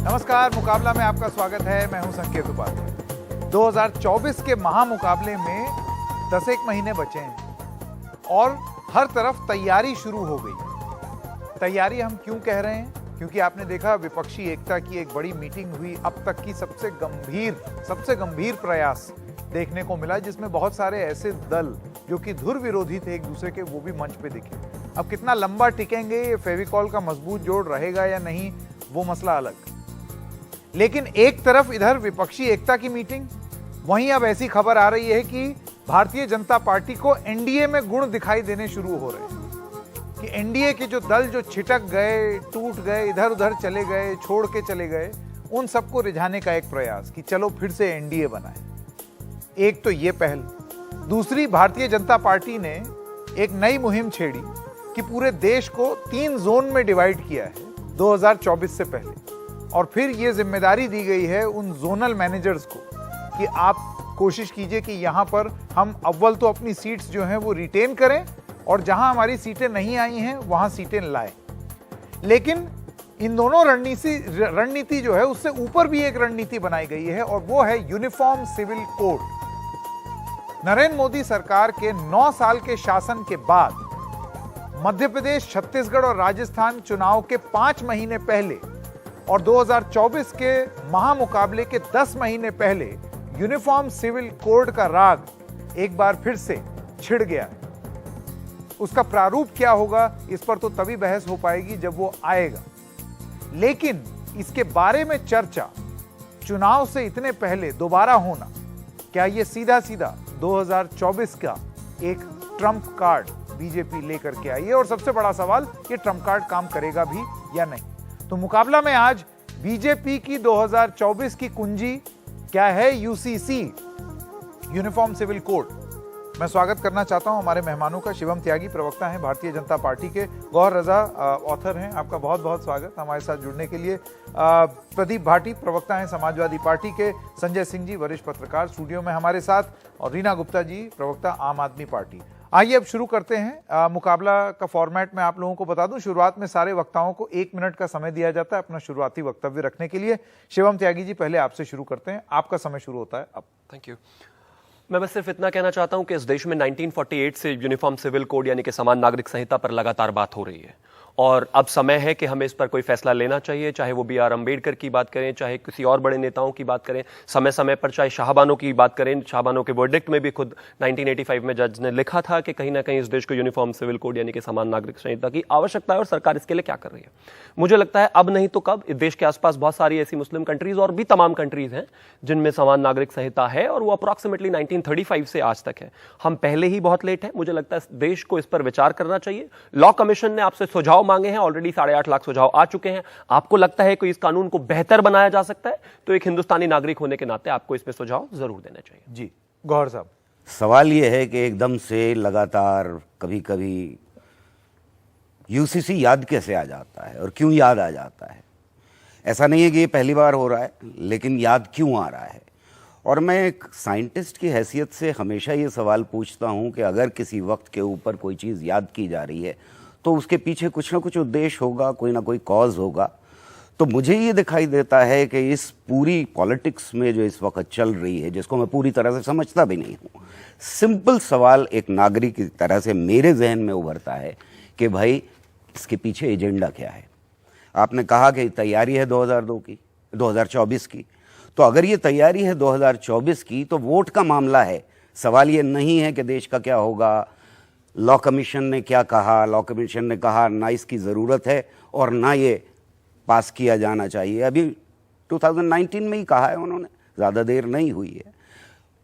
नमस्कार, मुकाबला में आपका स्वागत है। मैं हूं संकेत उपाध्याय। 2024 के महामुकाबले में 10 एक महीने बचे हैं और हर तरफ तैयारी शुरू हो गई। तैयारी हम क्यों कह रहे हैं? क्योंकि आपने देखा विपक्षी एकता की एक बड़ी मीटिंग हुई, अब तक की सबसे गंभीर प्रयास देखने को मिला, जिसमें बहुत सारे ऐसे दल जो कि धुर विरोधी थे एक दूसरे के, वो भी मंच पे दिखे। अब कितना लंबा टिकेंगे, ये फेविकॉल का मजबूत जोड़ रहेगा या नहीं, वो मसला अलग। लेकिन एक तरफ इधर विपक्षी एकता की मीटिंग, वहीं अब ऐसी खबर आ रही है कि भारतीय जनता पार्टी को एनडीए में गुण दिखाई देने शुरू हो रहे हैं कि एनडीए के जो दल जो छिटक गए, टूट गए, इधर उधर चले गए, छोड़ के चले गए, उन सबको रिझाने का एक प्रयास कि चलो फिर से एनडीए बनाए। एक तो ये पहल। दूसरी, भारतीय जनता पार्टी ने एक नई मुहिम छेड़ी कि पूरे देश को 3 जोन में डिवाइड किया है 2024 से पहले, और फिर ये जिम्मेदारी दी गई है उन जोनल मैनेजर्स को कि आप कोशिश कीजिए कि यहां पर हम अव्वल तो अपनी सीट्स जो हैं वो रिटेन करें और जहां हमारी सीटें नहीं आई हैं वहां सीटें लाएं। लेकिन इन दोनों रणनीति जो है उससे ऊपर भी एक रणनीति बनाई गई है और वो है uniform civil code. Narendra Modi सरकार के 9 साल के शासन के बाद मध्य प्रदेश, छत्तीसगढ़ और राजस्थान चुनाव के 5 महीने पहले और 2024 के महामुकाबले के 10 महीने पहले यूनिफॉर्म सिविल कोड का राग एक बार फिर से छिड़ गया है। उसका प्रारूप क्या होगा, इस पर तो तभी बहस हो पाएगी जब वो आएगा। लेकिन इसके बारे में चर्चा चुनाव से इतने पहले दोबारा होना, क्या ये सीधा 2024 का एक ट्रम्प कार्ड बीजेपी लेकर के आई है? और सबसे बड़ा सवाल, ये ट्रम्प कार्ड काम करेगा भी या नहीं? तो मुकाबला में आज बीजेपी की 2024 की कुंजी क्या है? UCC, uniform civil code. मैं स्वागत करना चाहता हूं हमारे मेहमानों का। शिवम त्यागी प्रवक्ता हैं भारतीय जनता पार्टी के, गौहर रजा ऑथर हैं, आपका बहुत बहुत स्वागत हमारे साथ जुड़ने के लिए। प्रदीप भाटी प्रवक्ता हैं समाजवादी पार्टी के, संजय सिंह जी वरिष्ठ पत्रकार स्टूडियो में हमारे साथ, और रीना गुप्ता जी प्रवक्ता आम आदमी पार्टी। आइए अब शुरू करते हैं। मुकाबला का फॉर्मेट मैं आप लोगों को बता दूं। शुरुआत में सारे वक्ताओं को 1 मिनट का समय दिया जाता है अपना शुरुआती वक्तव्य रखने के लिए। शिवम त्यागी जी, पहले आपसे शुरू करते हैं, आपका समय शुरू होता है अब। Thank you. मैं बस सिर्फ इतना कहना चाहता हूं कि इस देश में 1948 से यूनिफॉर्म सिविल कोड यानी कि समान नागरिक संहिता पर लगातार बात हो रही है और अब समय है कि हमें इस पर कोई फैसला लेना चाहिए। चाहे वो BR अम्बेडकर की बात करें, चाहे किसी और बड़े नेताओं की बात करें, समय समय पर चाहे शाहबानो की बात करें। शाहबानो के वर्डिक्ट में भी खुद 1985 में जज ने लिखा था कि कहीं ना कहीं इस देश को यूनिफॉर्म सिविल कोड यानी कि समान नागरिक संहिता की आवश्यकता है और सरकार इसके लिए क्या कर रही है। मुझे लगता है अब नहीं तो कब। इस देश के आसपास बहुत सारी ऐसी मुस्लिम कंट्रीज और भी तमाम कंट्रीज हैं जिनमें समान नागरिक संहिता है और वो अप्रॉक्सीमेटली 1935 से आज तक है। हम पहले ही बहुत लेट हैं। मुझे लगता है देश को इस पर विचार करना चाहिए। लॉ कमीशन ने आपसे सुझाव मांगे हैं, ऑलरेडी 8.5 लाख सुझाव आ चुके हैं। आपको लगता है कि इस कानून को बेहतर बनाया जा सकता है तो एक हिंदुस्तानी नागरिक होने के नाते आपको इसमें सुझाव जरूर देना चाहिए। जी गौहर साहब। सवाल यह है कि एकदम से लगातार कभी कभी यूसीसी याद कैसे आ जाता है और क्यों याद आ जाता है? ऐसा नहीं है कि ये पहली बार हो रहा है, लेकिन याद क्यों आ रहा है? और मैं एक साइंटिस्ट की हैसियत से हमेशा ये सवाल पूछता हूँ कि अगर किसी वक्त के ऊपर कोई चीज़ याद की जा रही है तो उसके पीछे कुछ ना कुछ उद्देश्य होगा, कोई ना कोई कॉज होगा। तो मुझे ये दिखाई देता है कि इस पूरी पॉलिटिक्स में जो इस वक्त चल रही है, जिसको मैं पूरी तरह से समझता भी नहीं हूँ, सिंपल सवाल एक नागरिक की तरह से मेरे जहन में उभरता है कि भाई इसके पीछे एजेंडा क्या है? आपने कहा कि तैयारी है 2024 की, तो अगर ये तैयारी है 2024 की तो वोट का मामला है। सवाल ये नहीं है कि देश का क्या होगा, लॉ कमीशन ने क्या कहा। लॉ कमीशन ने कहा ना इसकी ज़रूरत है और ना ये पास किया जाना चाहिए। अभी 2019 में ही कहा है उन्होंने, ज़्यादा देर नहीं हुई है।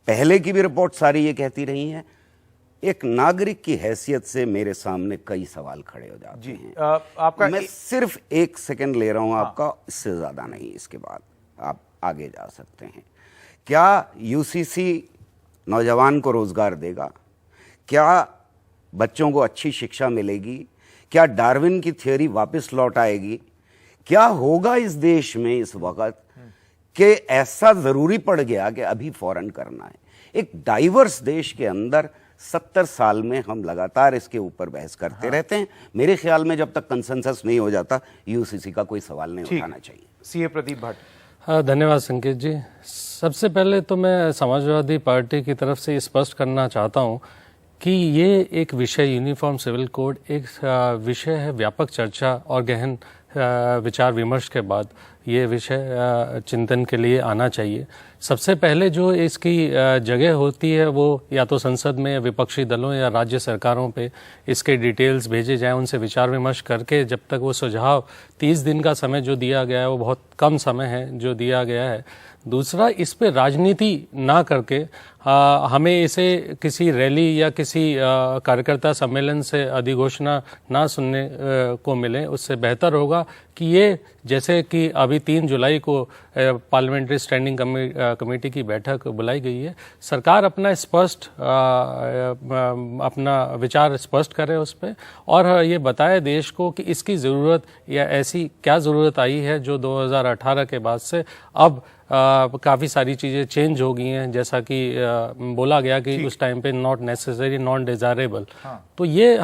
पहले की भी रिपोर्ट सारी ये कहती रही हैं। एक नागरिक की हैसियत से मेरे सामने कई सवाल खड़े हो जाते हैं। आपका मैं सिर्फ 1 सेकंड ले रहा हूं आपका, इससे ज़्यादा नहीं। इसके बाद आप आगे जा सकते हैं। क्या यूसीसी नौजवान को रोज़गार देगा? क्या बच्चों को अच्छी शिक्षा मिलेगी? क्या डार्विन की थ्योरी वापस लौट आएगी? क्या होगा इस देश में इस वक्त कि ऐसा ज़रूरी पड़ गया कि अभी फौरन करना है? एक डाइवर्स देश के अंदर 70 साल में हम लगातार इसके ऊपर बहस करते रहते हैं। मेरे ख्याल में जब तक कंसेंसस नहीं हो जाता यूसीसी का कोई सवाल नहीं उठाना चाहिए। सीए प्रदीप भट्ट। हाँ, धन्यवाद संकेत जी। सबसे पहले तो मैं समाजवादी पार्टी की तरफ से स्पष्ट करना चाहता हूँ कि ये एक विषय यूनिफॉर्म सिविल कोड एक विषय है व्यापक चर्चा और गहन विचार विमर्श के बाद ये विषय चिंतन के लिए आना चाहिए। सबसे पहले जो इसकी जगह होती है वो या तो संसद में या विपक्षी दलों या राज्य सरकारों पे इसके डिटेल्स भेजे जाएं, उनसे विचार विमर्श करके जब तक वो सुझाव 30 दिन का समय जो दिया गया है वो बहुत कम समय है जो दिया गया है। दूसरा, इस पे राजनीति ना करके हमें इसे किसी रैली या किसी कार्यकर्ता सम्मेलन से अधिघोषणा ना सुनने को मिले, उससे बेहतर होगा कि ये जैसे कि अभी 3 जुलाई को पार्लियामेंट्री स्टैंडिंग कमेटी की बैठक बुलाई गई है, सरकार अपना स्पष्ट अपना विचार स्पष्ट करे उस पर और ये बताए देश को कि इसकी ज़रूरत या ऐसी क्या ज़रूरत आई है जो 2018 के बाद से अब काफ़ी सारी चीज़ें चेंज हो गई हैं, जैसा कि बोला गया कि उस टाइम पे नॉट नेसेसरी नॉन डिज़ायरेबल। तो ये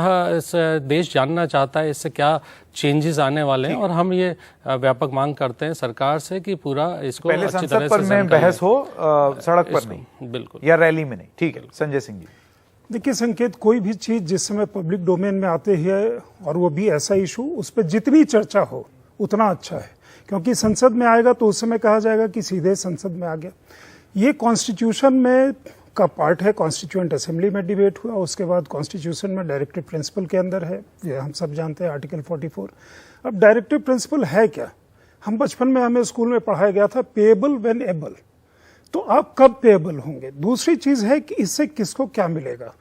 देश जानना चाहता है इससे क्या चेंजेस आने वाले हैं और हम ये व्यापक मांग करते हैं सरकार से कि पूरा इसको पहले अच्छी संसद तरह पर से में बहस हो, सड़क पर नहीं, बिल्कुल या रैली में नहीं। ठीक है, संजय सिंह जी। देखिए संकेत, कोई भी चीज जिस समय पब्लिक डोमेन में आते है और वो भी ऐसा इशू, उस पर जितनी चर्चा हो उतना अच्छा है, क्योंकि संसद में आएगा तो उस समय कहा जाएगा कि सीधे संसद में आ गया। ये कॉन्स्टिट्यूशन में का पार्ट है, कॉन्स्टिट्यूएंट असेंबली में डिबेट हुआ, उसके बाद कॉन्स्टिट्यूशन में डायरेक्टिव प्रिंसिपल के अंदर है, ये हम सब जानते हैं आर्टिकल 44। अब डायरेक्टिव प्रिंसिपल है क्या? हम बचपन में हमें स्कूल में पढ़ाया गया था पेएबल व्हेन एबल, तो आप कब पेएबल होंगे? दूसरी चीज है कि इससे किसको क्या मिलेगा।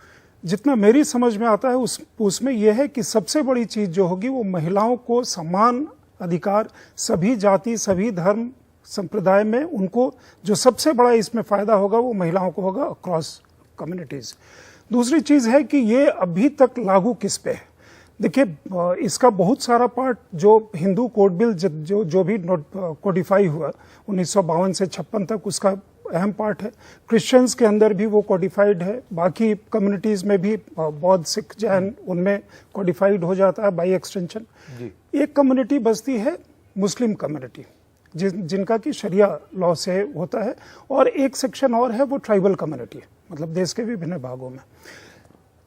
जितना मेरी समझ में आता है उसमें यह है कि सबसे बड़ी चीज जो होगी वो महिलाओं को समान अधिकार, सभी जाति सभी धर्म संप्रदाय में उनको जो सबसे बड़ा इसमें फायदा होगा वो महिलाओं को होगा अक्रॉस कम्युनिटीज। दूसरी चीज है कि ये अभी तक लागू किस पे है। देखिए, इसका बहुत सारा पार्ट जो हिंदू कोड बिल जो भी कोडिफाई हुआ 1952 से 56 तक, उसका अहम पार्ट है। क्रिश्चियंस के अंदर भी वो कोडिफाइड है, बाकी कम्युनिटीज में भी बौद्ध सिख जैन उनमें कोडिफाइड हो जाता है बाई एक्सटेंशन। एक कम्युनिटी बचती है मुस्लिम कम्युनिटी, जिनका कि शरिया लॉ से होता है, और एक सेक्शन और है वो ट्राइबल कम्युनिटी, मतलब देश के विभिन्न भागों में।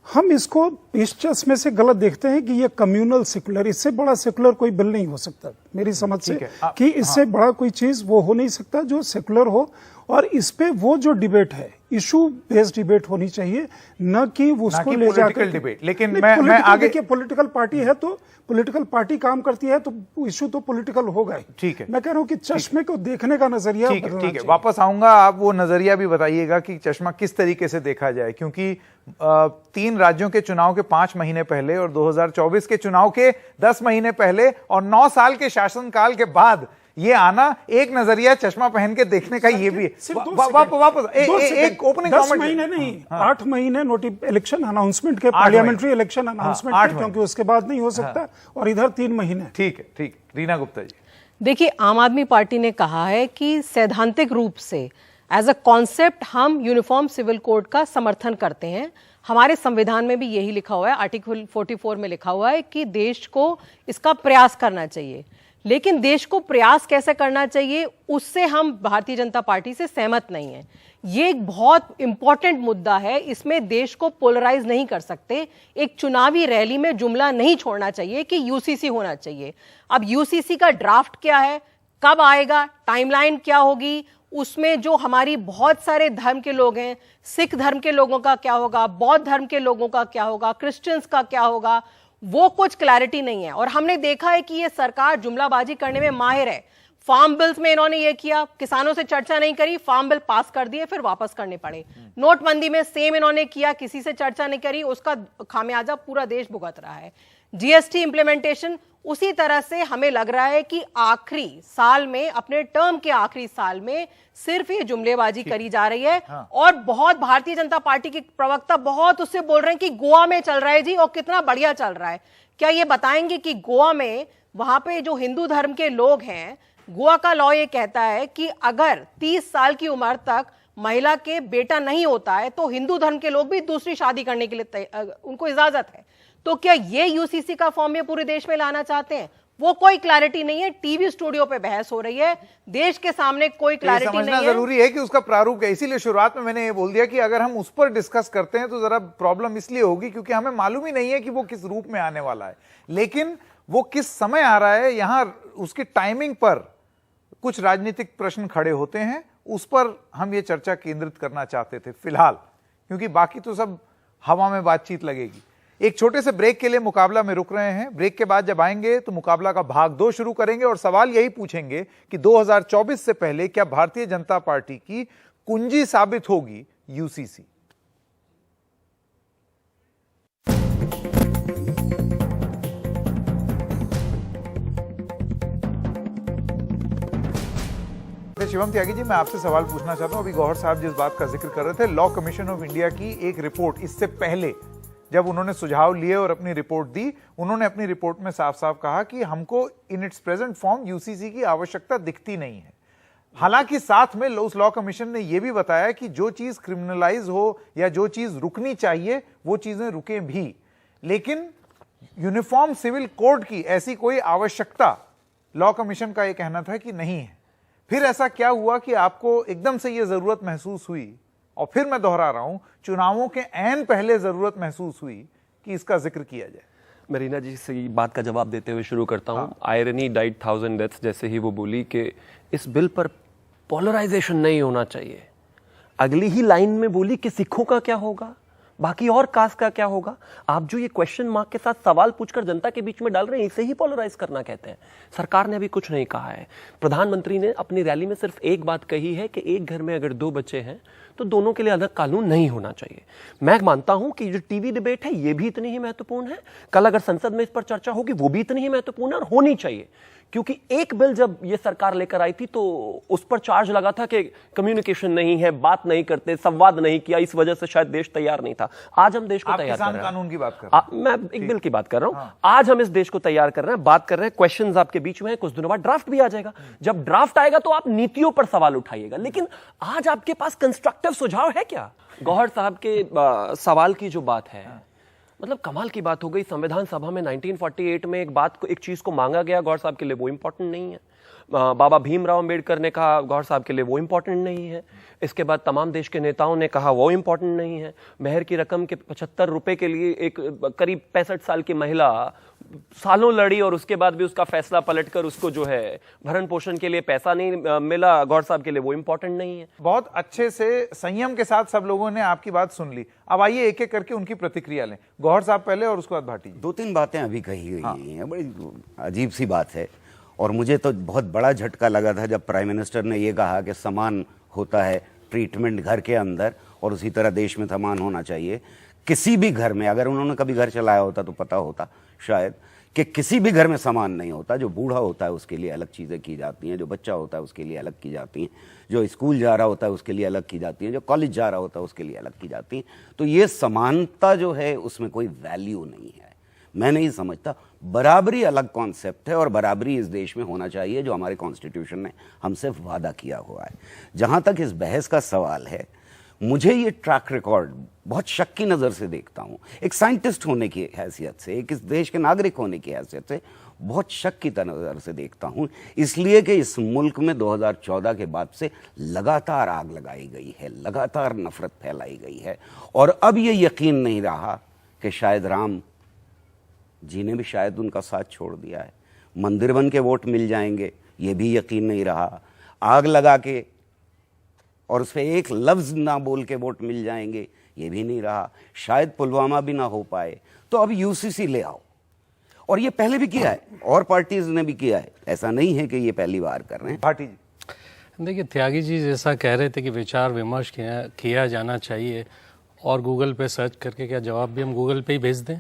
हम इसको इस चश्मे से गलत देखते हैं कि ये कम्युनल सेकुलर, इससे बड़ा सेकुलर कोई बिल नहीं हो सकता मेरी समझ से, कि इससे बड़ा कोई चीज वो हो नहीं सकता जो सेकुलर हो। और इस पे वो जो डिबेट है इशू बेस्ड डिबेट होनी चाहिए, न कि उसको ले जाकर डिबेट। लेकिन मैं आगे, पॉलिटिकल पार्टी है तो पॉलिटिकल पार्टी काम करती है तो इशू तो पॉलिटिकल होगा ही। ठीक है, मैं कह रहा हूं कि चश्मे को देखने का नजरिया ठीक है, वापस आऊंगा। आप वो नजरिया भी बताइएगा कि चश्मा किस तरीके से देखा जाए, क्योंकि 3 राज्यों के चुनाव के 5 महीने पहले और 2024 के चुनाव के 10 महीने पहले और 9 साल के शासनकाल के बाद ये आना, एक नजरिया चश्मा पहन के देखने का ये भी वापस एक ओपनिंग 10 महीने नहीं, 8 महीने इलेक्शन अनाउंसमेंट के, पार्लियामेंट्री इलेक्शन अनाउंसमेंट के, क्योंकि उसके बाद नहीं हो सकता, और इधर 3 महीने। ठीक है, ठीक। रीना गुप्ता जी। देखिए, आम आदमी पार्टी ने कहा है कि सैद्धांतिक रूप से एज अ कॉन्सेप्ट हम यूनिफॉर्म सिविल कोड का समर्थन करते हैं। हमारे संविधान में भी यही लिखा हुआ है, आर्टिकल 44 में लिखा हुआ है कि देश को इसका प्रयास करना चाहिए। लेकिन देश को प्रयास कैसे करना चाहिए उससे हम भारतीय जनता पार्टी से सहमत नहीं हैं। ये एक बहुत इंपॉर्टेंट मुद्दा है, इसमें देश को पोलराइज नहीं कर सकते। एक चुनावी रैली में जुमला नहीं छोड़ना चाहिए कि यूसीसी होना चाहिए। अब यूसीसी का ड्राफ्ट क्या है, कब आएगा, टाइमलाइन क्या होगी, उसमें जो हमारी बहुत सारे धर्म के लोग हैं, सिख धर्म के लोगों का क्या होगा, बौद्ध धर्म के लोगों का क्या होगा, क्रिश्चियंस का क्या होगा, वो कुछ क्लैरिटी नहीं है। और हमने देखा है कि ये सरकार जुमलाबाजी करने में माहिर है। फार्म बिल्स में इन्होंने ये किया, किसानों से चर्चा नहीं करी, फार्म बिल पास कर दिए, फिर वापस करने पड़े। नोटबंदी में सेम इन्होंने किया, किसी से चर्चा नहीं करी, उसका खामियाजा पूरा देश भुगत रहा है। जीएसटी इंप्लीमेंटेशन उसी तरह से हमें लग रहा है कि आखिरी साल में, अपने टर्म के आखिरी साल में सिर्फ ये जुमलेबाजी करी जा रही है। और बहुत भारतीय जनता पार्टी के प्रवक्ता बहुत उससे बोल रहे हैं कि गोवा में चल रहा है जी और कितना बढ़िया चल रहा है। क्या ये बताएंगे कि गोवा में, वहां पे जो हिंदू धर्म के लोग हैं, गोवा का लॉ ये कहता है कि अगर 30 साल की उम्र तक महिला के बेटा नहीं होता है तो हिंदू धर्म के लोग भी दूसरी शादी करने के लिए उनको इजाजत है। तो क्या ये यूसीसी का फॉर्म ये पूरे देश में लाना चाहते हैं? वो कोई क्लैरिटी नहीं है। टीवी स्टूडियो पे बहस हो रही है, देश के सामने कोई क्लैरिटी नहीं है। समझना जरूरी है कि उसका प्रारूप क्या है। इसीलिए शुरुआत में मैंने ये बोल दिया कि अगर हम उस पर डिस्कस करते हैं तो जरा प्रॉब्लम इसलिए होगी क्योंकि हमें मालूम ही नहीं है कि वो किस रूप में आने वाला है, लेकिन वो किस समय आ रहा है, यहां उसकी टाइमिंग पर कुछ राजनीतिक प्रश्न खड़े होते हैं। उस पर हम ये चर्चा केंद्रित करना चाहते थे फिलहाल, क्योंकि बाकी तो सब हवा में बातचीत लगेगी। एक छोटे से ब्रेक के लिए मुकाबला में रुक रहे हैं। ब्रेक के बाद जब आएंगे तो मुकाबला का भाग 2 शुरू करेंगे और सवाल यही पूछेंगे कि 2024 से पहले क्या भारतीय जनता पार्टी की कुंजी साबित होगी यूसीसी। शिवम त्यागी जी, मैं आपसे सवाल पूछना चाहता हूं। अभी गौहर साहब जिस बात का जिक्र कर रहे थे, लॉ कमीशन ऑफ इंडिया की एक रिपोर्ट, इससे पहले जब उन्होंने सुझाव लिए और अपनी रिपोर्ट दी, उन्होंने अपनी रिपोर्ट में साफ साफ कहा कि हमको in its present form UCC की आवश्यकता दिखती नहीं है। हालांकि साथ में उस लॉ कमीशन ने यह भी बताया कि जो चीज क्रिमिनलाइज हो या जो चीज रुकनी चाहिए वो चीजें रुके भी, लेकिन यूनिफॉर्म सिविल कोड की ऐसी कोई आवश्यकता लॉ कमीशन का यह कहना था कि नहीं है। फिर ऐसा क्या हुआ कि आपको एकदम से यह जरूरत महसूस हुई, और फिर मैं दोहरा रहा हूं, चुनावों के ऐन पहले जरूरत महसूस हुई कि इसका जिक्र किया जाए? मरीना जी से बात का जवाब देते हुए शुरू करता हूं। आयरनी डाइड 1000 डेथ्स जैसे ही वो बोली कि इस बिल पर पोलराइजेशन नहीं होना चाहिए, अगली ही लाइन में बोली कि सिखों का क्या होगा, बाकी और कास्ट का क्या होगा। आप जो ये क्वेश्चन मार्क के साथ सवाल पूछकर जनता के बीच में डाल रहे हैं, इसे ही पोलराइज करना कहते हैं। सरकार ने अभी कुछ नहीं कहा है। प्रधानमंत्री ने अपनी रैली में सिर्फ एक बात कही है कि एक घर में अगर 2 बच्चे हैं तो दोनों के लिए अलग कानून नहीं होना चाहिए। मैं मानता हूं कि जो टीवी डिबेट है ये भी इतनी ही महत्वपूर्ण है, कल अगर संसद में इस पर चर्चा होगी वो भी इतनी ही महत्वपूर्ण है और होनी चाहिए, क्योंकि एक बिल जब ये सरकार लेकर आई थी तो उस पर चार्ज लगा था कि कम्युनिकेशन नहीं है, बात नहीं करते, संवाद नहीं किया, इस वजह से शायद देश तैयार नहीं था। आज हम देश को तैयार कर रहे हैं। कानून की बात कर रहे हैं। मैं एक बिल की बात कर रहा हूं। आज हम इस देश को तैयार कर रहे हैं, बात कर रहे हैं, क्वेश्चंस आपके बीच में है, कुछ दिनों बाद ड्राफ्ट भी आ जाएगा। जब ड्राफ्ट आएगा तो आप नीतियों पर सवाल उठाइएगा, लेकिन आज आपके पास कंस्ट्रक्टिव सुझाव है क्या? गौहर साहब के सवाल की जो बात है, मतलब कमाल की बात हो गई। संविधान सभा में 1948 में एक चीज को मांगा गया, गौहर साहब के लिए वो इंपॉर्टेंट नहीं है। बाबा भीमराव अंबेडकर ने कहा, गौहर साहब के लिए वो इंपॉर्टेंट नहीं है। इसके बाद तमाम देश के नेताओं ने कहा वो इंपॉर्टेंट नहीं है। मेहर की रकम के 75 रुपए के लिए एक करीब 65 साल की महिला सालों लड़ी और उसके बाद भी उसका फैसला पलटकर उसको जो है भरण पोषण के लिए पैसा नहीं मिला, गौहर साहब के लिए वो इंपॉर्टेंट नहीं है। बहुत अच्छे से संयम के साथ सब लोगों ने आपकी बात सुन ली। अब आइए एक एक करके उनकी प्रतिक्रिया लें। गौहर साहब पहले और उसके बाद भाटी जी। 2-3 बातें अभी कही गई हैं, बड़ी अजीब सी बात है, और मुझे तो बहुत बड़ा झटका लगा था जब प्राइम मिनिस्टर ने यह कहा कि समान होता है ट्रीटमेंट घर के अंदर और उसी तरह देश में समान होना चाहिए। किसी भी घर में, अगर उन्होंने कभी घर चलाया होता तो पता होता शायद कि किसी भी घर में समान नहीं होता। जो बूढ़ा होता है उसके लिए अलग चीज़ें की जाती हैं, जो बच्चा होता है उसके लिए अलग की जाती हैं, जो स्कूल जा रहा होता है उसके लिए अलग की जाती हैं, जो कॉलेज जा रहा होता है उसके लिए अलग की जाती हैं। तो ये समानता जो है उसमें कोई वैल्यू नहीं है, मैं नहीं समझता। बराबरी अलग कॉन्सेप्ट है और बराबरी इस देश में होना चाहिए, जो हमारे कॉन्स्टिट्यूशन ने हमसे वादा किया हुआ है। जहाँ तक इस बहस का सवाल है, मुझे ये ट्रैक रिकॉर्ड बहुत शक की नज़र से देखता हूँ। एक साइंटिस्ट होने की हैसियत से, एक इस देश के नागरिक होने की हैसियत से बहुत शक की नज़र से देखता हूँ, इसलिए कि इस मुल्क में 2014 के बाद से लगातार आग लगाई गई है, लगातार नफरत फैलाई गई है, और अब ये यकीन नहीं रहा कि शायद राम जी ने भी शायद उनका साथ छोड़ दिया है। मंदिर बन के वोट मिल जाएंगे, ये भी यकीन नहीं रहा। आग लगा के और उस पर एक लफ्ज़ ना बोल के वोट मिल जाएंगे, ये भी नहीं रहा। शायद पुलवामा भी ना हो पाए, तो अब यूसीसी ले आओ। और ये पहले भी किया है और पार्टीज ने भी किया है, ऐसा नहीं है कि ये पहली बार कर रहे हैं। भाटी जी। देखिए, त्यागी जी जैसा कह रहे थे कि विचार विमर्श किया जाना चाहिए और गूगल पे सर्च करके क्या जवाब भी हम गूगल पे ही भेज दें।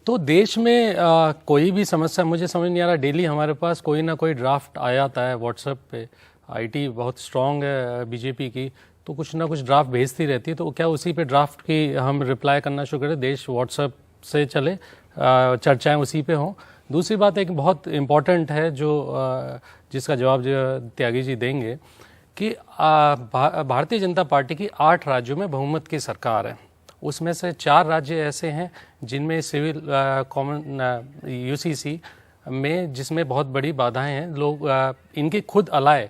तो देश में कोई भी समस्या मुझे समझ नहीं आ रहा। डेली हमारे पास कोई ना कोई ड्राफ्ट आ जाता है व्हाट्सएप पे। आईटी बहुत स्ट्रांग है बीजेपी की, तो कुछ ना कुछ ड्राफ्ट भेजती रहती है। तो क्या उसी पे ड्राफ्ट की हम रिप्लाई करना शुरू करें, देश व्हाट्सएप से चले, चर्चाएं उसी पे हों। दूसरी बात एक बहुत इम्पॉर्टेंट है जो जिसका जवाब जो त्यागी जी देंगे कि भारतीय जनता पार्टी की 8 राज्यों में बहुमत की सरकार है। उसमें से 4 राज्य ऐसे हैं जिनमें सिविल कॉमन यूसीसी में जिसमें बहुत बड़ी बाधाएं हैं। लोग इनके खुद अलाय,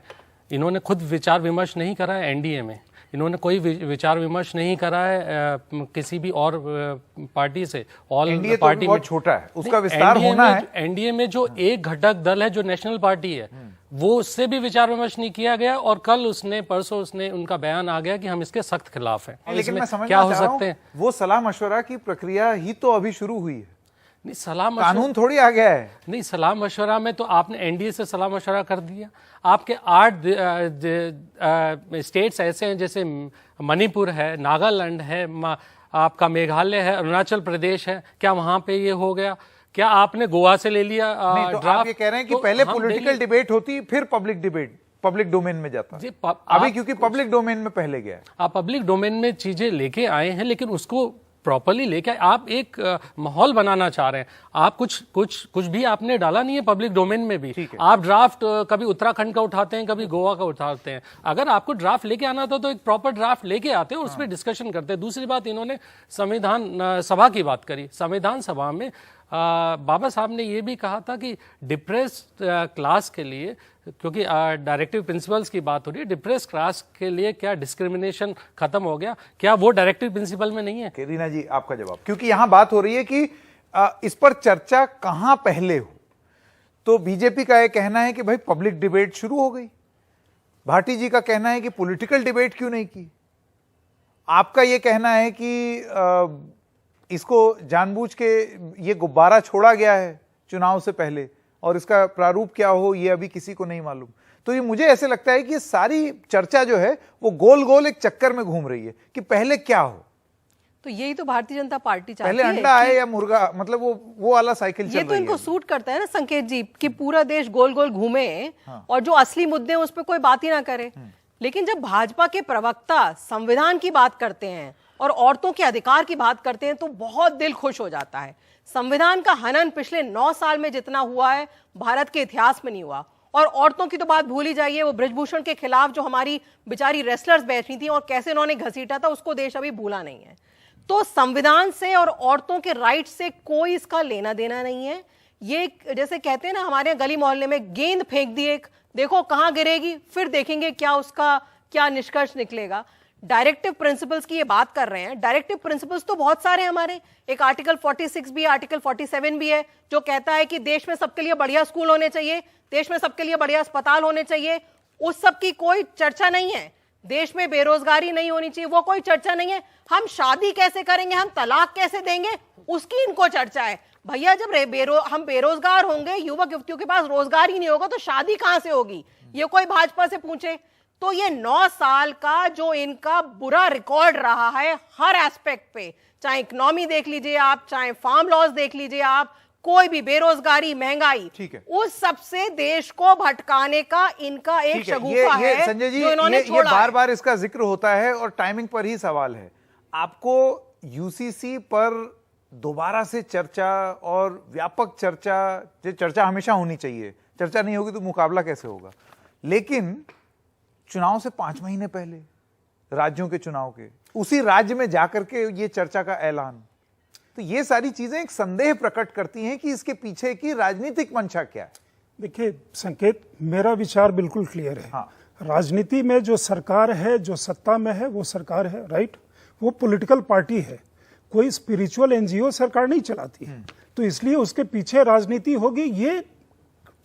इन्होंने खुद विचार विमर्श नहीं करा है एनडीए में, इन्होंने कोई विचार विमर्श नहीं करा है किसी भी और पार्टी से। एनडीए तो बहुत छोटा है, उसका विस्तार होना है। एनडीए में जो एक घटक दल है जो नेशनल पार्टी है, वो उससे भी विचार विमर्श नहीं किया गया और कल परसों उनका बयान आ गया कि हम इसके सख्त खिलाफ हैं। लेकिन मैं समझना क्या हो चाह रहा सकते हैं, वो सलाह मशवरा की प्रक्रिया ही तो अभी शुरू हुई है। नहीं सलाह कानून थोड़ी आ गया है। नहीं, सलाह मशवरा में तो आपने एनडीए से सलाह मशवरा कर दिया। आपके 8 स्टेट्स ऐसे हैं जैसे मणिपुर है, नागालैंड है, आपका मेघालय है, अरुणाचल प्रदेश है, क्या वहां पे ये हो गया? क्या आपने गोवा से ले लिया नहीं, तो आप ये कह रहे हैं कि पहले पॉलिटिकल डिबेट होती फिर पब्लिक डिबेट पब्लिक डोमेन में जाता। अभी क्योंकि पब्लिक डोमेन में पहले गया है। आप पब्लिक डोमेन में चीजें लेके आए हैं, लेकिन उसको प्रॉपर्ली लेके आप एक माहौल बनाना चाह रहे हैं। आप कुछ भी आपने डाला नहीं है पब्लिक डोमेन में भी। आप ड्राफ्ट कभी उत्तराखंड का उठाते हैं, कभी गोवा का उठाते हैं। अगर आपको ड्राफ्ट लेके आना था तो एक प्रॉपर ड्राफ्ट लेके आते हैं और उस पर डिस्कशन करते हैं। दूसरी बात, इन्होंने संविधान सभा की बात करी। संविधान सभा में बाबा साहब ने ये भी कहा था कि डिप्रेस्ड क्लास के लिए, क्योंकि डायरेक्टिव प्रिंसिपल्स की बात हो रही है, डिप्रेस्ड क्लास के लिए क्या डिस्क्रिमिनेशन खत्म हो गया? क्या वो डायरेक्टिव प्रिंसिपल में नहीं है? रीना जी आपका जवाब, क्योंकि यहां बात हो रही है कि इस पर चर्चा कहां पहले हो। तो बीजेपी का यह कहना है कि भाई पब्लिक डिबेट शुरू हो गई, भाटी जी का कहना है कि पॉलिटिकल डिबेट क्यों नहीं की, आपका यह कहना है कि इसको जानबूझ के ये गुब्बारा छोड़ा गया है चुनाव से पहले और इसका प्रारूप क्या हो ये अभी किसी को नहीं मालूम। तो ये मुझे ऐसे लगता है कि ये सारी चर्चा जो है वो गोल गोल एक चक्कर में घूम रही है कि पहले क्या हो। तो यही तो भारतीय जनता पार्टी चाहती है, पहले अंडा आए या मुर्गा, मतलब वो वाला साइकिल चल रही है। ये तो इनको सूट करता है ना संकेत जी, कि पूरा देश गोल गोल घूमे और जो असली मुद्दे हैं उस पर कोई बात ही ना करे। लेकिन जब भाजपा के प्रवक्ता संविधान की बात करते हैं और औरतों के अधिकार की बात करते हैं तो बहुत दिल खुश हो जाता है। संविधान का हनन पिछले 9 साल में जितना हुआ है भारत के इतिहास में नहीं हुआ। और औरतों की तो बात भूल ही जाइए, वो बृजभूषण के खिलाफ जो हमारी बेचारी रेसलर्स बैठी थी और कैसे उन्होंने घसीटा था, उसको देश अभी भूला नहीं है। तो संविधान से और औरतों के राइट से कोई इसका लेना देना नहीं है। ये जैसे कहते हैं ना हमारे गली मोहल्ले में, गेंद फेंक दी एक, देखो कहां गिरेगी, फिर देखेंगे क्या उसका क्या निष्कर्ष निकलेगा। डायरेक्टिव प्रिंसिपल्स की ये बात कर रहे हैं। डायरेक्टिव प्रिंसिपल्स तो बहुत सारे हमारे, एक आर्टिकल 46 भी है, आर्टिकल 47 भी है, जो कहता है कि देश में सबके लिए बढ़िया स्कूल होने चाहिए, देश में सबके लिए बढ़िया अस्पताल होने चाहिए। उस सब की कोई चर्चा नहीं है। देश में बेरोजगारी नहीं होनी चाहिए, वो कोई चर्चा नहीं है। हम शादी कैसे करेंगे, हम तलाक कैसे देंगे, उसकी इनको चर्चा है। भैया जब हम बेरोजगार होंगे, युवक युवतियों के पास रोजगार ही नहीं होगा तो शादी कहां से होगी, ये कोई भाजपा से पूछे। तो ये 9 साल का जो इनका बुरा रिकॉर्ड रहा है हर एस्पेक्ट पे, चाहे इकोनॉमी देख लीजिए आप, चाहे फार्म लॉज देख लीजिए आप, कोई भी बेरोजगारी, महंगाई, उस सबसे देश को भटकाने का इनका एक शगुफा है। संजय जी, जो इन्होंने ये बार बार इसका जिक्र होता है और टाइमिंग पर ही सवाल है। आपको यूसीसी पर दोबारा से चर्चा और व्यापक चर्चा हमेशा होनी चाहिए, चर्चा नहीं होगी तो मुकाबला कैसे होगा। लेकिन चुनाव से 5 महीने पहले, राज्यों के चुनाव के, उसी राज्य में जाकर के ये चर्चा का ऐलान, तो ये सारी चीजें एक संदेह प्रकट करती हैं कि इसके पीछे की राजनीतिक मंशा क्या है। देखिए संकेत, मेरा विचार बिल्कुल क्लियर है। हाँ। राजनीति में जो सरकार है, जो सत्ता में है, वो सरकार है, राइट, वो पॉलिटिकल पार्टी है। कोई स्पिरिचुअल एनजीओ सरकार नहीं चलाती है। तो इसलिए उसके पीछे राजनीति होगी, ये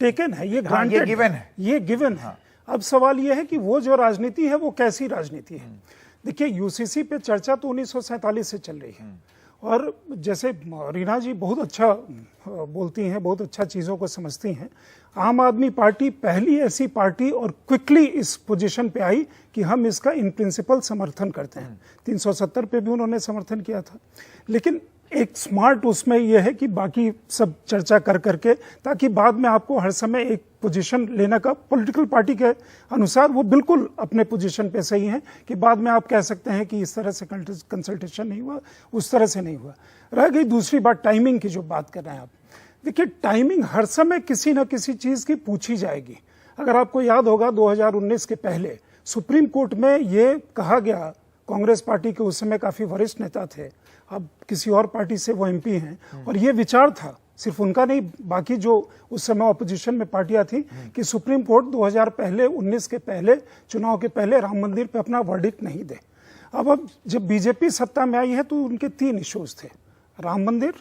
टेकन है, ये ग्रांटेड, ये गिवन है, ये गिवन है। अब सवाल यह है कि वो जो राजनीति है वो कैसी राजनीति है। देखिए यूसीसी पे चर्चा तो 1947 से चल रही है और जैसे रीना जी बहुत अच्छा बोलती हैं, बहुत अच्छा चीज़ों को समझती हैं। आम आदमी पार्टी पहली ऐसी पार्टी और क्विकली इस पोजीशन पे आई कि हम इसका इन प्रिंसिपल समर्थन करते हैं। 370 पे भी उन्होंने समर्थन किया था। लेकिन एक स्मार्ट उसमें यह है कि बाकी सब चर्चा कर करके, ताकि बाद में आपको हर समय एक पोजीशन लेने का, पॉलिटिकल पार्टी के अनुसार वो बिल्कुल अपने पोजीशन पे सही हैं कि बाद में आप कह सकते हैं कि इस तरह से कंसल्टेशन नहीं हुआ, उस तरह से नहीं हुआ। रह गई दूसरी बात, टाइमिंग की जो बात कर रहे हैं आप। देखिए टाइमिंग हर समय किसी न किसी चीज़ की पूछी जाएगी। अगर आपको याद होगा 2019 के पहले सुप्रीम कोर्ट में ये कहा गया, कांग्रेस पार्टी के उस समय काफी वरिष्ठ नेता थे, अब किसी और पार्टी से वो एमपी हैं, और ये विचार था सिर्फ उनका नहीं, बाकी जो उस समय ऑपोजिशन में पार्टियां थी, कि सुप्रीम कोर्ट 2019 के पहले चुनाव के पहले राम मंदिर पे अपना वर्डिक्ट नहीं दे। अब जब बीजेपी सत्ता में आई है तो उनके 3 इश्यूज थे, राम मंदिर,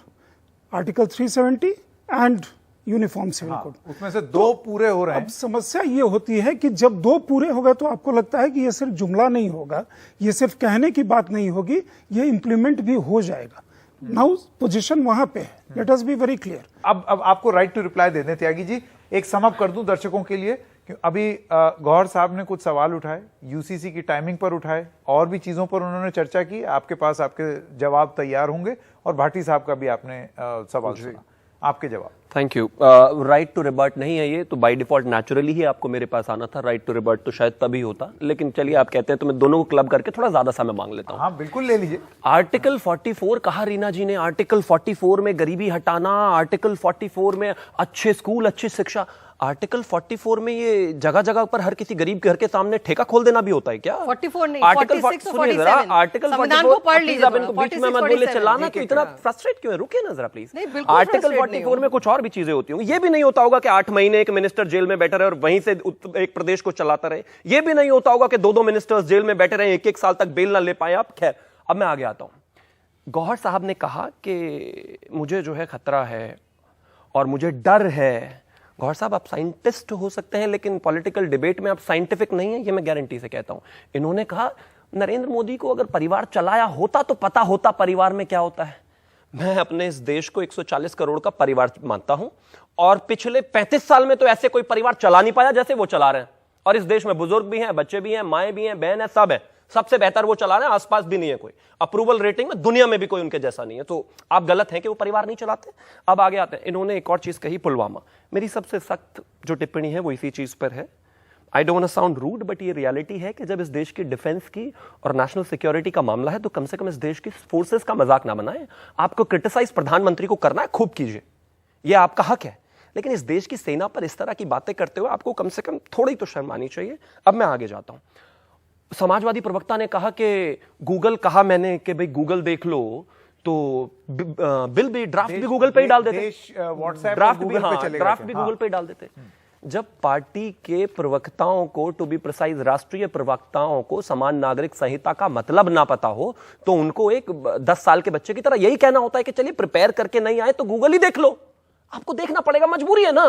article 370 and uniform civil code. उसमें से 2 पूरे हो रहे हैं। अब समस्या ये होती है कि जब 2 पूरे हो गए तो आपको लगता है कि ये सिर्फ जुमला नहीं होगा, ये सिर्फ कहने की बात नहीं होगी, ये इंप्लीमेंट भी हो जाएगा। नाउ पोजीशन वहां पे है, let us be very clear. अब आपको राइट टू रिप्लाई दे दें त्यागी जी। एक सम अप कर दूं दर्शकों के लिए, अभी गौहर साहब ने कुछ सवाल उठाए, यूसीसी की टाइमिंग पर उठाए, और भी चीजों पर उन्होंने चर्चा की। आपके पास आपके जवाब तैयार होंगे, और भाटी साहब का भी आपने सवाल सुना, आपके जवाब। Thank you. राइट टू रिबर्ट नहीं है ये, तो बाय डिफॉल्ट नेचुरली ही आपको मेरे पास आना था। राइट टू रिबर्ट तो शायद तभी होता, लेकिन चलिए आप कहते हैं तो मैं दोनों को क्लब करके थोड़ा ज्यादा समय मांग लेता हूं। हाँ बिल्कुल ले लीजिए। आर्टिकल 44 कहा रीना जी ने, आर्टिकल 44 में गरीबी हटाना, आर्टिकल 44 में अच्छे स्कूल, अच्छी शिक्षा। आर्टिकल 44 में ये जगह जगह पर हर किसी गरीब के घर के सामने ठेका खोल देना भी होता है क्या? 44 नहीं, आर्टिकल 46 और सुनिए जरा, 47 आर्टिकल संविधान 44 को पढ़ लीजिए आप इनको बीच में मत बोले, चलाना तो इतना फ्रस्ट्रेट क्यों है? रुकिए ना जरा प्लीज। आर्टिकल 44 में कुछ और भी चीजें होती होंगी। ये भी नहीं होता होगा कि 8 महीने एक मिनिस्टर जेल में बैठा रहे और वहीं से एक प्रदेश को चलाता रहे। ये भी नहीं होता होगा कि 2-2 मिनिस्टर्स जेल में बैठे रहे, 1-1 साल तक बेल ना ले पाए आप। खैर, अब मैं आगे आता हूं। गौहर साहब ने कहा कि मुझे जो है खतरा है और मुझे डर है। गौहर साहब, आप साइंटिस्ट हो सकते हैं, लेकिन पॉलिटिकल डिबेट में आप साइंटिफिक नहीं है, ये मैं गारंटी से कहता हूं। इन्होंने कहा नरेंद्र मोदी को अगर परिवार चलाया होता तो पता होता परिवार में क्या होता है। मैं अपने इस देश को 140 करोड़ का परिवार मानता हूं, और पिछले 35 साल में तो ऐसे कोई परिवार चला नहीं पाया जैसे वो चला रहे हैं। और इस देश में बुजुर्ग भी हैं, बच्चे भी हैं, माएँ भी हैं, बहन है, सब है। सबसे बेहतर वो चला रहे हैं, आसपास भी नहीं है कोई। अप्रूवल रेटिंग में दुनिया में भी कोई उनके जैसा नहीं है। तो आप गलत हैं कि वो परिवार नहीं चलाते। अब आगे आते हैं। इन्होंने एक और चीज कही, पुलवामा। मेरी सबसे सख्त जो टिप्पणी है वो इसी चीज पर है। I don't want to sound rude, but ये रियलिटी है कि जब इस देश की डिफेंस की और नेशनल सिक्योरिटी का मामला है तो कम से कम इस देश की फोर्सेस का मजाक ना बनाएं। आपको क्रिटिसाइज प्रधानमंत्री को करना है, खूब कीजिए, यह आपका हक है, लेकिन इस देश की सेना पर इस तरह की बातें करते हुए आपको कम से कम थोड़ी तो शर्म आनी चाहिए। अब मैं आगे जाता हूं। समाजवादी प्रवक्ता ने कहा कि गूगल, कहा मैंने कि भाई गूगल देख लो, तो बिल भी, ड्राफ्ट भी गूगल पे ही डाल देते, व्हाट्सएप ड्राफ्ट भी, हाँ, ड्राफ्ट भी गूगल पे ही डाल देते। जब पार्टी के प्रवक्ताओं को, टू बी प्रिसाइज राष्ट्रीय प्रवक्ताओं को समान नागरिक संहिता का मतलब ना पता हो, तो उनको एक 10 साल के बच्चे की तरह यही कहना होता है कि चलिए प्रिपेयर करके नहीं आए तो गूगल ही देख लो। आपको देखना पड़ेगा, मजबूरी है ना।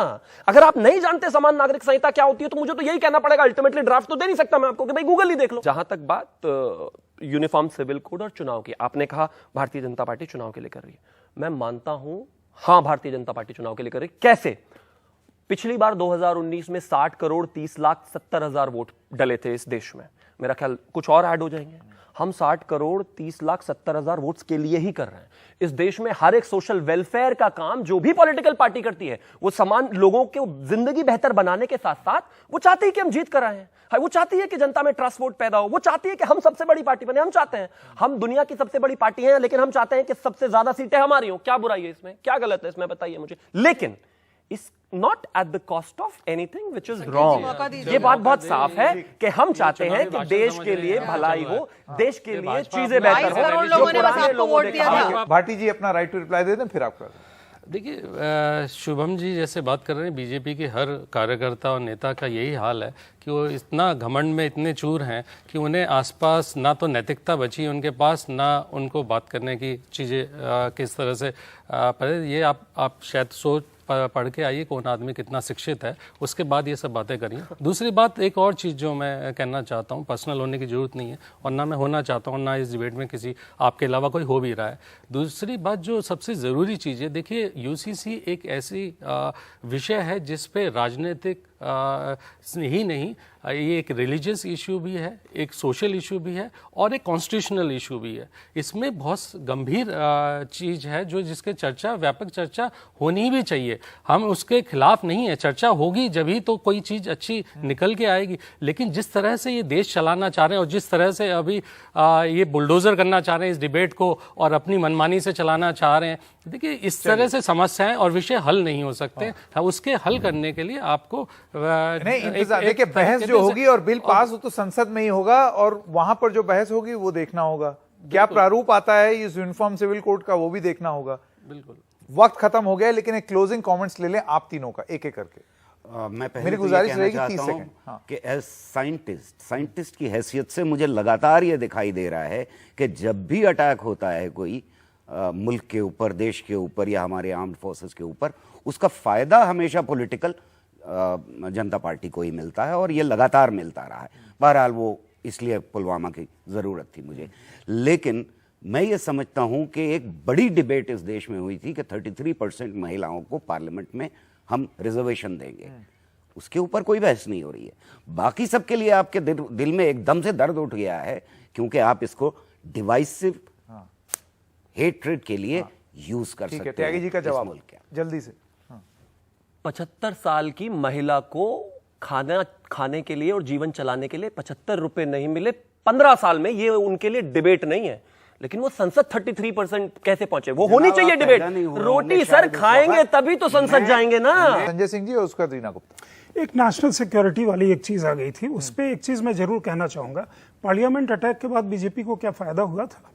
अगर आप नहीं जानते समान नागरिक संहिता क्या होती है तो मुझे तो यही कहना पड़ेगा, अल्टीमेटली ड्राफ्ट तो दे नहीं सकता मैं आपको कि भाई गूगल ही देख लो। जहां तक बात यूनिफॉर्म सिविल कोड और चुनाव की, आपने कहा भारतीय जनता पार्टी चुनाव के लिए कर रही है। मैं मानता हूं, हां, भारतीय जनता पार्टी चुनाव के लिए कर रही है। कैसे? पिछली बार 2019 में 60 करोड़ 30 लाख 70 हजार वोट डले थे इस देश में। मेरा ख्याल कुछ और ऐड हो जाएंगे। हम 60 करोड़ 30 लाख 70 हजार वोट्स के लिए ही कर रहे हैं। इस देश में हर एक सोशल वेलफेयर का काम जो भी पॉलिटिकल पार्टी करती है, वो समान लोगों को जिंदगी बेहतर बनाने के साथ साथ वो चाहती है कि हम जीत कर आए हैं। वो चाहती है कि जनता में ट्रस्ट वोट पैदा हो। वो चाहती है कि हम सबसे बड़ी पार्टी बने। हम चाहते हैं, हम दुनिया की सबसे बड़ी पार्टी हैं, लेकिन हम चाहते हैं कि सबसे ज्यादा सीटें हमारी हो। क्या बुराई है इसमें? क्या गलत है इसमें? बताइए मुझे। लेकिन इस not at the cost of anything which is wrong. ये बात बहुत साफ है कि हम चाहते हैं कि देश के लिए भलाई हो, देश के लिए चीजें बेहतर हो। 22 करोड़ लोगों ने बस आपको वोट दिया था। भाटी जी अपना राइट टू रिप्लाई दे दें, फिर आपका। देखिए, शुभम जी जैसे बात कर रहे हैं, बीजेपी के हर कार्यकर्ता और नेता का यही हाल है कि वो इतना घमंड में इतने चूर हैं कि उन्हें आसपास ना तो नैतिकता बची उनके पास, ना उनको बात करने की चीज़ें किस तरह से ये आप शायद सोच पढ़ के आइए कौन आदमी कितना शिक्षित है, उसके बाद ये सब बातें करिए। दूसरी बात, एक और चीज़ जो मैं कहना चाहता हूँ, पर्सनल होने की ज़रूरत नहीं है और ना मैं होना चाहता हूँ, ना इस डिबेट में किसी आपके अलावा कोई हो भी रहा है। दूसरी बात जो सबसे ज़रूरी चीज़ है, देखिए यूसीसी एक ऐसी विषय है जिस पे राजनीतिक ही नहीं, ये एक रिलीजियस इशू भी है, एक सोशल इशू भी है और एक कॉन्स्टिट्यूशनल इशू भी है। इसमें बहुत गंभीर चीज़ है जो जिसके चर्चा, व्यापक चर्चा होनी भी चाहिए। हम उसके खिलाफ नहीं है, चर्चा होगी जब ही तो कोई चीज़ अच्छी निकल के आएगी। लेकिन जिस तरह से ये देश चलाना चाह रहे हैं और जिस तरह से अभी ये बुलडोज़र करना चाह रहे हैं इस डिबेट को और अपनी मनमानी से चलाना चाह रहे हैं, देखिए इस तरह से समस्याएं और विषय हल नहीं हो सकते। उसके हल करने के लिए आपको नहीं, इंतजार देखिए, बहस जो होगी और बिल पास हो तो संसद में ही होगा, और वहां पर जो बहस होगी वो देखना होगा, क्या प्रारूप आता है इस यूनिफॉर्म सिविल कोड का, वो भी देखना होगा। बिल्कुल। वक्त खत्म हो गया, लेकिन एक क्लोजिंग कमेंट्स ले लें आप तीनों का, एक एक करके। मैं पहले मेरी तो गुजारिश ये कहना रहेगी चाहता 30 हूं सेकंड। हाँ। कि एज साइंटिस्ट की हैसियत से मुझे लगातार ये दिखाई दे रहा है कि जब भी अटैक होता है कोई मुल्क के ऊपर, देश के ऊपर या हमारे आर्म्ड फोर्सेस के ऊपर, उसका फायदा हमेशा पॉलिटिकल जनता पार्टी को ही मिलता है, और ये लगातार मिलता रहा है। बहरहाल वो इसलिए पुलवामा की जरूरत थी मुझे, लेकिन मैं ये समझता हूं कि एक बड़ी डिबेट इस देश में हुई थी कि 33% महिलाओं को पार्लियामेंट में हम रिजर्वेशन देंगे, उसके ऊपर कोई बहस नहीं हो रही है। बाकी सबके लिए आपके दिल में एकदम से दर्द उठ गया है, क्योंकि आप इसको डिवाइसिव हेट्रेड के लिए यूज कर सकते हैं। त्यागी जी का इस जवाब मुल्क के। जल्दी से। 75 साल की महिला को खाना खाने के लिए और जीवन चलाने के लिए 75 रुपए नहीं मिले 15 साल में, ये उनके लिए डिबेट नहीं है। लेकिन वो संसद 33% कैसे पहुंचे? वो होनी चाहिए डिबेट। रोटी सर खाएंगे तभी तो संसद जाएंगे ना। संजय सिंह जी और उसका रीना गुप्ता। एक नेशनल सिक्योरिटी वाली एक चीज आ गई थी, उस पर एक चीज मैं जरूर कहना चाहूंगा। पार्लियामेंट अटैक के बाद बीजेपी को क्या फायदा हुआ था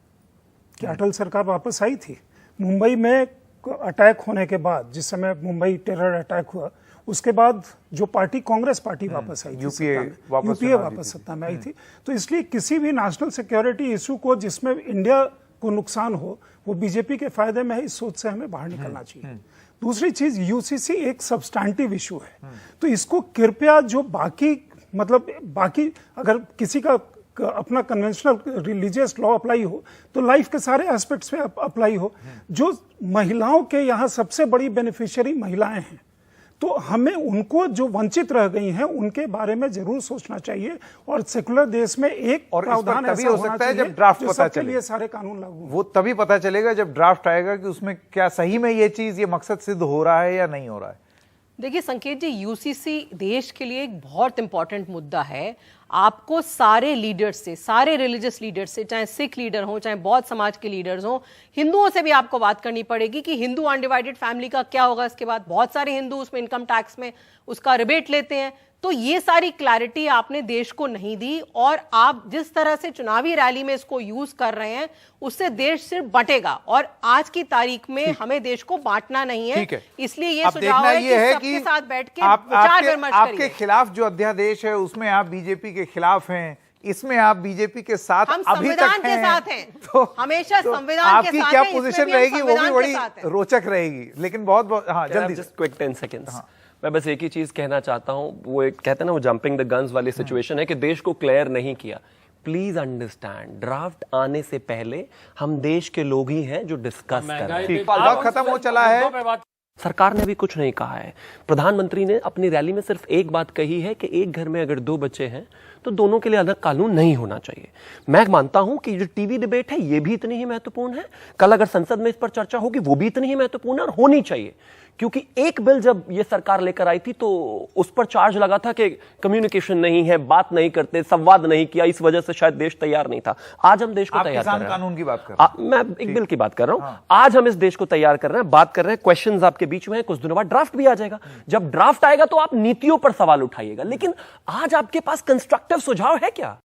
कि अटल सरकार वापस आई थी? मुंबई में अटैक होने के बाद, जिस समय मुंबई टेरर अटैक हुआ, उसके बाद जो पार्टी, कांग्रेस पार्टी वापस आई थी, यूपीए वापस सत्ता में आई थी। तो इसलिए किसी भी नेशनल सिक्योरिटी इशू को जिसमें इंडिया को नुकसान हो, वो बीजेपी के फायदे में है। इस सोच से हमें बाहर निकलना चाहिए। दूसरी चीज, यूसीसी एक सब्सटैंटिव इशू है, तो इसको कृपया जो बाकी अगर किसी का अपना कन्वेंशनल रिलीजियस लॉ अप्लाई हो तो लाइफ के सारे एस्पेक्ट्स में अप्लाई हो। जो महिलाओं के यहाँ सबसे बड़ी बेनिफिशियरी महिलाएं हैं, तो हमें उनको जो वंचित रह गई हैं उनके बारे में जरूर सोचना चाहिए। और सेकुलर देश में एक प्रावधान तभी हो सकता है जब ड्राफ्ट पता चले, लिए सारे कानून लागू। वो तभी पता चलेगा जब ड्राफ्ट आएगा कि उसमें क्या सही में ये चीज, ये मकसद सिद्ध हो रहा है या नहीं हो रहा है। देखिए संकेत जी, यूसीसी देश के लिए एक बहुत इंपॉर्टेंट मुद्दा है। आपको सारे लीडर्स से, सारे रिलीजियस लीडर्स से, चाहे सिख लीडर हो, चाहे बौद्ध समाज के लीडर्स हो, हिंदुओं से भी आपको बात करनी पड़ेगी कि हिंदू अनडिवाइडेड फैमिली का क्या होगा। इसके बाद बहुत सारे हिंदू उसमें इनकम टैक्स में उसका रिबेट लेते हैं। तो ये सारी क्लैरिटी आपने देश को नहीं दी, और आप जिस तरह से चुनावी रैली में इसको यूज कर रहे हैं, उससे देश सिर्फ बटेगा। और आज की तारीख में हमें देश को बांटना नहीं है। इसलिए ये सुझाव है कि सबके साथ बैठ के विचार विमर्श करिए। आपके खिलाफ जो अध्यादेश है उसमें आप बीजेपी के खिलाफ हैं, इसमें आप बीजेपी के साथ हम अभी संविधान तक के साथ हैं। तो हमेशा तो संविधान के आपकी साथ क्या हैं, पोजीशन इसमें भी हम रहेगी वो भी संविधान बड़ी के साथ हैं। रोचक रहेगी। लेकिन बहुत हाँ, जल्दी जस्ट क्विक 10 सेकेंड्स। मैं बस एक ही चीज कहना चाहता हूं, वो एक कहते हैं ना, वो जंपिंग द गन्स वाली सिचुएशन है कि देश को क्लियर नहीं किया। प्लीज अंडरस्टैंड, ड्राफ्ट आने से पहले हम देश के लोग ही हैं जो डिस्कस कर रहे हैं। वक्त खत्म हो चला है। सरकार ने भी कुछ नहीं कहा है। प्रधानमंत्री ने अपनी रैली में सिर्फ एक बात कही है कि एक घर में अगर 2 बच्चे हैं तो दोनों के लिए अलग कानून नहीं होना चाहिए। मैं मानता हूं कि जो टीवी डिबेट है ये भी इतनी ही महत्वपूर्ण है, कल अगर संसद में इस पर चर्चा होगी वो भी इतनी ही महत्वपूर्ण है और होनी चाहिए। क्योंकि एक बिल जब ये सरकार लेकर आई थी तो उस पर चार्ज लगा था कि कम्युनिकेशन नहीं है, बात नहीं करते, संवाद नहीं किया, इस वजह से शायद देश तैयार नहीं था। आज हम देश को तैयार कर रहे हैं। कानून की बात कर रहे हैं। मैं एक बिल की बात कर रहा हूं। आज हम इस देश को तैयार कर रहे हैं, बात कर रहे हैं, क्वेश्चंस आपके बीच में है, कुछ दिनों बाद ड्राफ्ट भी आ जाएगा। जब ड्राफ्ट आएगा तो आप नीतियों पर सवाल उठाइएगा, लेकिन आज आपके पास कंस्ट्रक्टिव सुझाव है क्या?